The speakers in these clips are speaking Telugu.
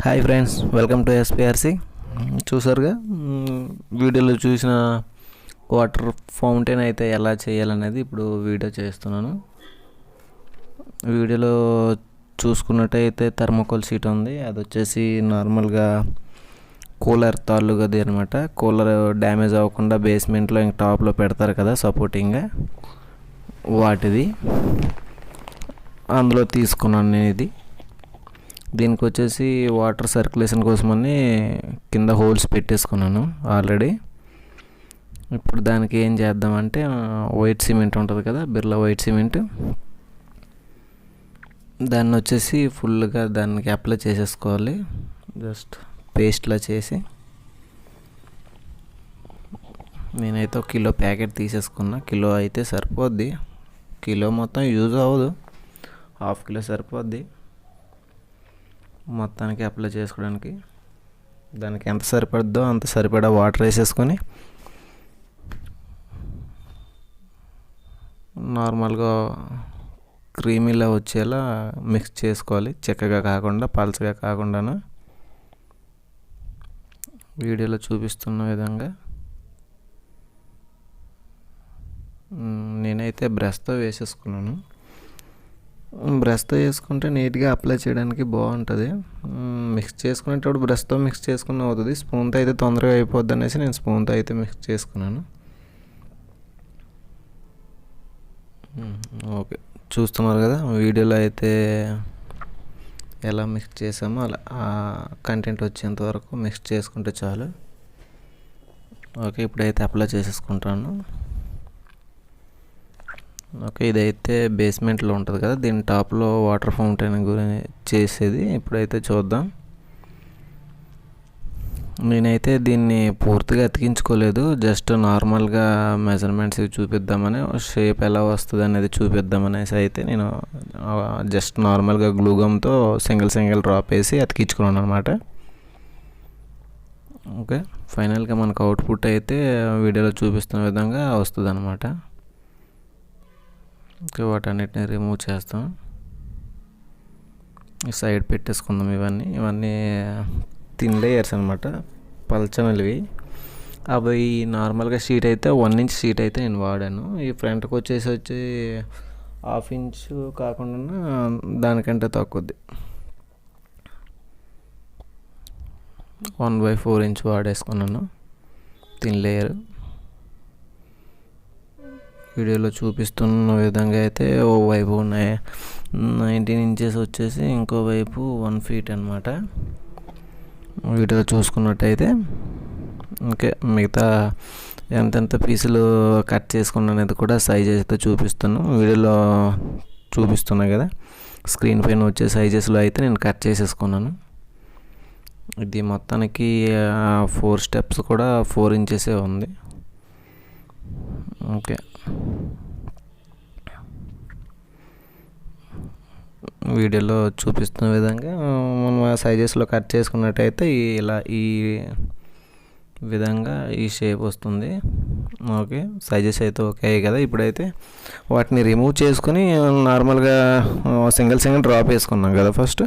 Hi friends, welcome to SPRC. చూసారుగా వీడియోలో చూసిన వాటర్ ఫౌంటైన్ అయితే ఎలా చేయాలనేది ఇప్పుడు వీడియో చేస్తున్నాను. వీడియోలో చూసుకున్నట్టయితే థర్మోకోల్ షీట్ ఉంది. అది వచ్చేసి నార్మల్గా కూలర్ తాళ్ళు గది అనమాట. కూలర్ డ్యామేజ్ అవ్వకుండా బేస్మెంట్లో ఇంక టాప్లో పెడతారు కదా సపోర్టింగ్గా, వాటిది అందులో తీసుకున్నాను నేను. ఇది దీనికి వచ్చేసి వాటర్ సర్క్యులేషన్ కోసమని కింద హోల్స్ పెట్టేసుకున్నాను ఆల్రెడీ. ఇప్పుడు దానికి ఏం చేద్దామంటే వైట్ సిమెంట్ ఉంటుంది కదా, బిర్లా వైట్ సిమెంట్, దాన్ని వచ్చేసి ఫుల్గా దానికి అప్లై చేసేసుకోవాలి. జస్ట్ పేస్ట్లా చేసి నేనైతే 1 కిలో ప్యాకెట్ తీసేసుకున్నా. కిలో అయితే సరిపోద్ది, కిలో మొత్తం యూజ్ అవ్వదు, 1/2 కిలో సరిపోద్ది మొత్తానికి అప్లై చేసుకోవడానికి. దానికి ఎంత సరిపడద్దో అంత సరిపడా వాటర్ వేసేసుకొని నార్మల్గా క్రీమీలా వచ్చేలా మిక్స్ చేసుకోవాలి. చిక్కగా కాకుండా, పల్చగా కాకుండాను వీడియోలో చూపిస్తున్న విధంగా. నేనైతే బ్రష్తో వేసేసుకున్నాను. బ్రష్తో వేసుకుంటే నీట్గా అప్లై చేయడానికి బాగుంటుంది. మిక్స్ చేసుకునేటప్పుడు బ్రష్తో మిక్స్ చేసుకుని అవుతుంది, స్పూన్తో అయితే తొందరగా అయిపోద్ది అనేసి నేను స్పూన్తో అయితే మిక్స్ చేసుకున్నాను. ఓకే, చూస్తున్నారు కదా వీడియోలో అయితే ఎలా మిక్స్ చేసామో అలా ఆ కంటెంట్ వచ్చేంత వరకు మిక్స్ చేసుకుంటే చాలు. ఓకే, ఇప్పుడైతే అప్లై చేసేసుకుంటాను. ఓకే, ఇదైతే బేస్మెంట్లో ఉంటుంది కదా, దీని టాప్లో వాటర్ ఫౌంటైన్ గురించి చేసేది. ఇప్పుడైతే చూద్దాం. నేనైతే దీన్ని పూర్తిగా అతికించుకోలేదు, జస్ట్ నార్మల్గా మెజర్మెంట్స్ చూపిద్దామని, షేప్ ఎలా వస్తుంది అనేది చూపిద్దామనేసి అయితే నేను జస్ట్ నార్మల్గా గ్లూగమ్తో సింగిల్ డ్రాప్ వేసి అతికించుకున్నాను అనమాట. ఓకే, ఫైనల్గా మనకు అవుట్పుట్ అయితే వీడియోలో చూపిస్తున్న విధంగా వస్తుంది అనమాట. ఓకే, వాటన్నిటిని రిమూవ్ చేస్తాం, సైడ్ పెట్టేసుకుందాం. ఇవన్నీ థిన్ లేయర్స్ అనమాట, పల్చనవి. అవి నార్మల్గా షీట్ అయితే 1 ఇంచ్ షీట్ అయితే నేను వాడాను. ఈ ఫ్రంట్కి వచ్చి 1/2 ఇంచ్ కాకుండా దానికంటే తక్కువది 1/4 ఇంచ్ వాడేసుకున్నాను థిన్ లేయర్. వీడియోలో చూపిస్తున్న విధంగా అయితే ఓ వైపు 19 ఇంచెస్ వచ్చేసి, ఇంకో వైపు 1 ఫీట్ అనమాట. వీడియోలో చూసుకున్నట్టయితే ఓకే, మిగతా ఎంతెంత పీసులు కట్ చేసుకున్నా అనేది కూడా సైజ్ అయితే చూపిస్తాను. వీడియోలో చూపిస్తున్నాయి కదా స్క్రీన్ పైన వచ్చే సైజెస్లో అయితే నేను కట్ చేసేసుకున్నాను. ఇది మొత్తానికి 4 స్టెప్స్ కూడా 4 ఇంచెసే ఉంది. ఓకే, వీడియోలో చూపిస్తున్న విధంగా మనం సైజెస్లో కట్ చేసుకున్నట్టయితే ఇలా ఈ విధంగా ఈ షేప్ వస్తుంది. ఓకే, సైజెస్ అయితే ఓకే కదా. ఇప్పుడైతే వాటిని రిమూవ్ చేసుకుని నార్మల్గా సింగిల్ డ్రాప్ వేసుకున్నాం కదా ఫస్ట్,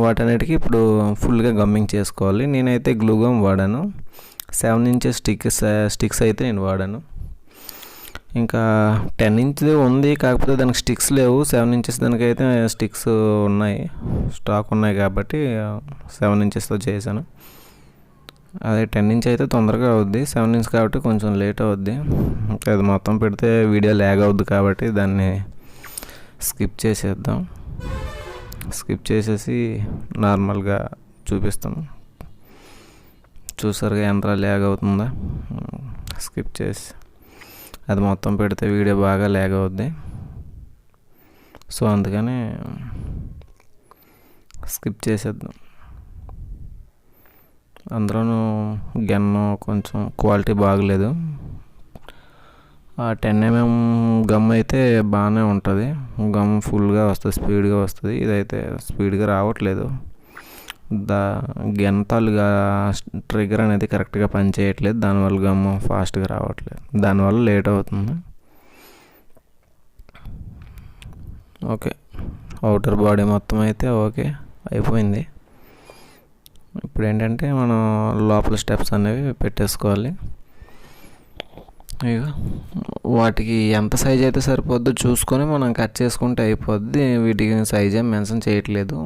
వాటన్నిటికీ ఇప్పుడు ఫుల్గా గమ్మింగ్ చేసుకోవాలి. నేనైతే గ్లూగమ్ వాడాను, 7 ఇంచెస్ స్టిక్స్ అయితే నేను వాడాను. ఇంకా 10 ఇంచ్ది ఉంది, కాకపోతే దానికి స్టిక్స్ లేవు. 7 ఇంచెస్ దానికైతే స్టిక్స్ ఉన్నాయి, స్టాక్ ఉన్నాయి కాబట్టి 7 ఇంచెస్తో చేశాను. అదే 10 ఇంచ్ అయితే తొందరగా అవుద్ది, 7 ఇంచ్ కాబట్టి కొంచెం లేట్ అవుద్ది. అది మొత్తం పెడితే వీడియో ల్యాగ్ అవుద్ది కాబట్టి దాన్ని స్కిప్ చేసేద్దాం. స్కిప్ చేసేసి నార్మల్గా చూపిస్తాం. చూసారుగా ఎంత ల్యాగ్ అవుతుందా. స్కిప్ చేసి అది మొత్తం పెడితే వీడియో బాగా ల్యాగ్ అవుద్ది, సో అందుకని స్కిప్ చేసేద్దాం. అందులోనూ గన్ను కొంచెం క్వాలిటీ బాగలేదు. 10 mm గమ్ అయితే బాగానే ఉంటుంది, గమ్ ఫుల్గా వస్తుంది, స్పీడ్గా వస్తుంది. ఇదైతే స్పీడ్గా రావట్లేదు, గెంతాలుగా ట్రిగ్గర్ అనేది కరెక్ట్గా పనిచేయట్లేదు, దానివల్ల గమ్ ఫాస్ట్గా రావట్లేదు, దానివల్ల లేట్ అవుతుంది. ఓకే, అవుటర్ బాడీ మొత్తం అయితే ఓకే, అయిపోయింది. ఇప్పుడు ఏంటంటే మనం లోపల స్టెప్స్ అనేవి పెట్టేసుకోవాలి. ఇక వాటికి ఎంత సైజ్ అయితే సరిపోద్దో చూసుకొని మనం కట్ చేసుకుంటే అయిపోద్ది. వీటికి సైజ్ ఏం మెన్షన్ చేయట్లేదు.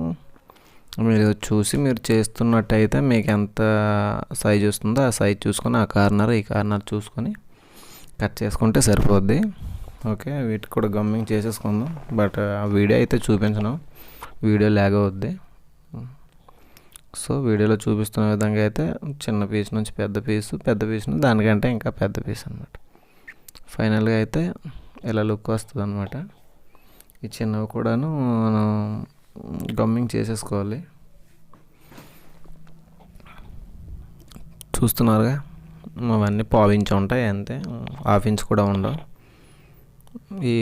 మీరు చూసి మీరు చేస్తున్నట్టయితే మీకు ఎంత సైజ్ వస్తుందో ఆ సైజ్ చూసుకొని ఆ కార్నర్ ఈ కార్నర్ చూసుకొని కట్ చేసుకుంటే సరిపోద్ది. ఓకే, వీటికి కూడా గమ్మింగ్ చేసేసుకుందాం. బట్ ఆ వీడియో అయితే చూపించను, వీడియో లాగ్ అవుద్ది. సో వీడియోలో చూపిస్తున్న విధంగా అయితే చిన్న పీస్ నుంచి పెద్ద పీసు, పెద్ద పీస్ నుంచి దానికంటే ఇంకా పెద్ద పీస్ అనమాట. ఫైనల్గా అయితే ఇలా లుక్ వస్తుంది అనమాట. ఈ చిన్నవి కూడాను మనం గమ్మింగ్ చేసేసుకోవాలి. చూస్తున్నారుగా, అవన్నీ పావించి ఉంటాయి అంతే, హాఫ్ ఇంచ్ కూడా ఉండవు. ఈ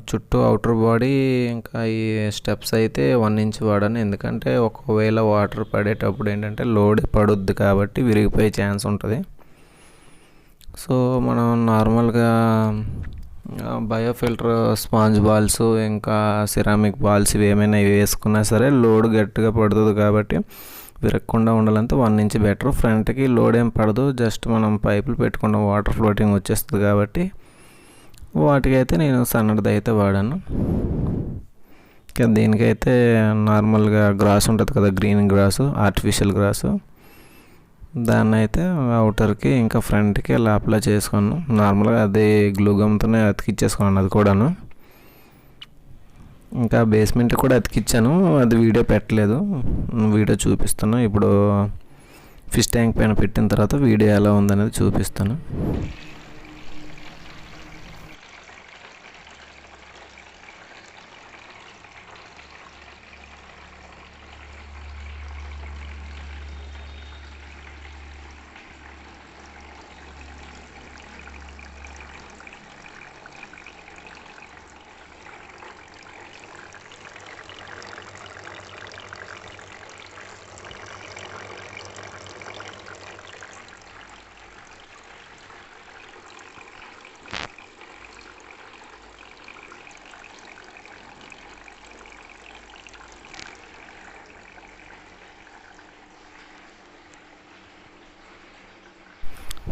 చుట్టూ అవుటర్ బాడీ ఇంకా ఈ స్టెప్స్ అయితే 1 ఇంచ్ వాడాను. ఎందుకంటే ఒకవేళ వాటర్ పడేటప్పుడు ఏంటంటే లోడ్ పడుద్ది కాబట్టి విరిగిపోయే ఛాన్స్ ఉంటుంది. సో మనం నార్మల్గా బయోఫిల్టర్ స్పాంజ్ బాల్స్ ఇంకా సిరామిక్ బాల్స్ ఇవి ఏమైనా వేసుకున్నా సరే లోడ్ గట్టిగా పడుతుంది కాబట్టి విరగకుండా ఉండాలంటే 1 ఇంచ్ బెటర్. ఫ్రంట్కి లోడ్ ఏం పడదు, జస్ట్ మనం పైపులు పెట్టుకుంటాం, వాటర్ ఫ్లోటింగ్ వచ్చేస్తుంది కాబట్టి వాటికైతే నేను సన్నటిది అయితే వాడాను. దీనికైతే నార్మల్గా గ్రాస్ ఉంటుంది కదా, గ్రీన్ గ్రాసు, ఆర్టిఫిషియల్ గ్రాసు, దాన్ని అయితే అవుటర్కి ఇంకా ఫ్రంట్కి అలా అప్లై చేసుకున్నాను. నార్మల్గా అదే గ్లూగమ్తోనే అతికిచ్చేసుకున్నాను అది కూడాను. ఇంకా బేస్మెంట్ కూడా అతికిచ్చాను, అది వీడియో పెట్టలేదు, వీడియో చూపిస్తాను. ఇప్పుడు ఫిష్ ట్యాంక్ పైన పెట్టిన తర్వాత వీడియో ఎలా ఉందనేది చూపిస్తాను.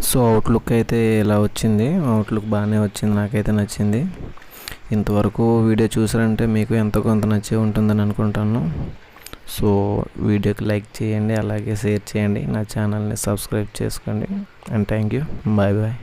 సో అవుట్లుక్ అయితే ఇలా వచ్చింది, అవుట్లుక్ బాగానే వచ్చింది, నాకైతే నచ్చింది. ఇంతవరకు వీడియో చూసారంటే మీకు ఎంతో కొంత నచ్చే ఉంటుందని అనుకుంటాను. సో వీడియోకి లైక్ చేయండి, అలాగే షేర్ చేయండి, నా ఛానల్ని సబ్స్క్రైబ్ చేసుకోండి. And thank you, bye bye.